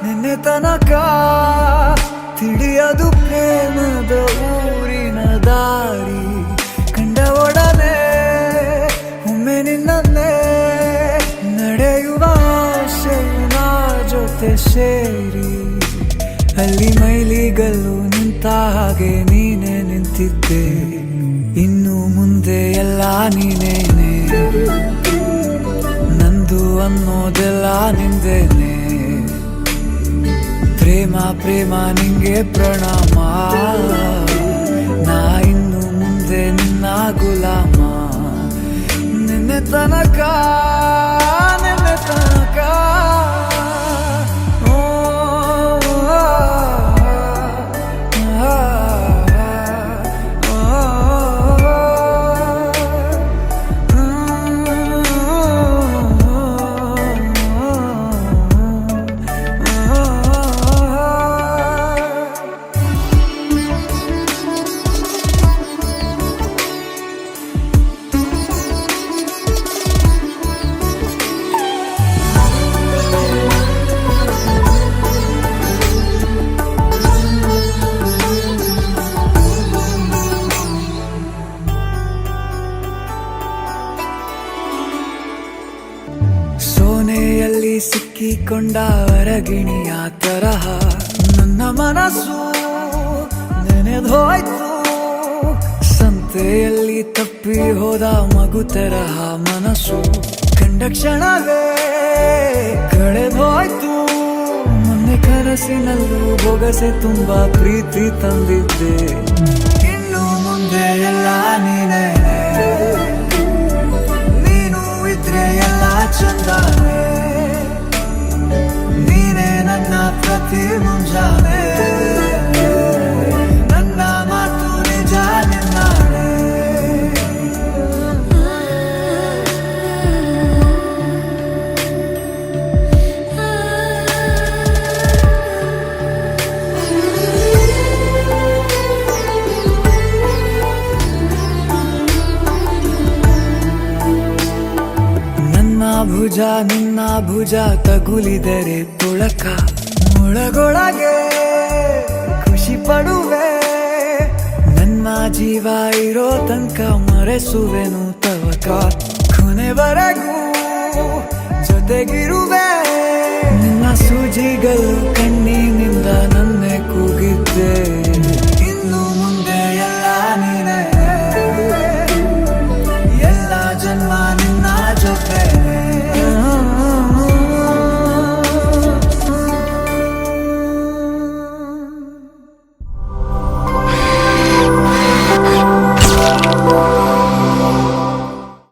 ನಿನ್ನೆ ತನಕ ತಿಳಿಯದು ಪ್ರೇಮದ ಊರಿನ ದಾರಿ. ಕಂಡ ಒಡನೆ ಒಮ್ಮೆ ನಿನ್ನೇ ನಡೆಯುವ ಆಸೆಯ ಜೊತೆ ಸೇರಿ, ಅಲ್ಲಿ ಮೈಲಿಗಲ್ಲು ನಿಂತ ಹಾಗೆ ನೀನೆ ನಿಂತಿದ್ದೆ. ಇನ್ನು ಮುಂದೆ ಎಲ್ಲ ನೀನೇನೆ, ನಂದು ಅನ್ನೋದೆಲ್ಲ ನಿಂದೇನೆ. ಪ್ರೇಮ ಪ್ರೇಮ ನಿಂಗೆ ಪ್ರಣಾಮ, ನಾ ಇನ್ನು ಮುಂದೆ ನಿನ್ನ ಗುಲಾಮ. ನಿನ್ನೆ ತನಕ ಸೋನೆಯಲ್ಲಿ ಸಿಕ್ಕಿಕೊಂಡ ಅರಗಿಣಿಯ ತರಹ ನನ್ನ ಮನಸ್ಸು ನೆನೆದೋಯ್ತು. ಸಂತೆಯಲ್ಲಿ ತಪ್ಪಿ ಹೋದ ಮಗು ತರಹ ಮನಸ್ಸು ಕಂಡ ಕ್ಷಣವೇ ಕಳೆದೋಯ್ತು. ಮೊನ್ನೆ ಕನಸಿನಲ್ಲೂ ಬೊಗಸೆ ತುಂಬಾ ಪ್ರೀತಿ ತಂದಿದ್ದೆ. ಇನ್ನು ಮುಂದೆ ಎಲ್ಲ ನೀನೇ, ಎಲ್ಲ ಚಂದಾನೆ. ನೀನೇ ನನ್ನ ಪ್ರತಿ ಮುಂಜಾನೆ, ನನ್ನ ಮಾತು ನಿಜ ನಿನ್ನಾಳೆ. ಭುಜ ನಿನ್ನ ಭುಜ ತಗುಲಿದರೆ ತುಳಕ, ಒಳಗೊಳಗೆ ಖುಷಿ ಪಡುವೆ. ನನ್ನ ಜೀವ ಇರೋ ತನಕ ಮರೆಸುವೆನು ತವಕ, ಕೊನೆವರೆಗೂ ಜೊತೆಗಿರುವೆ.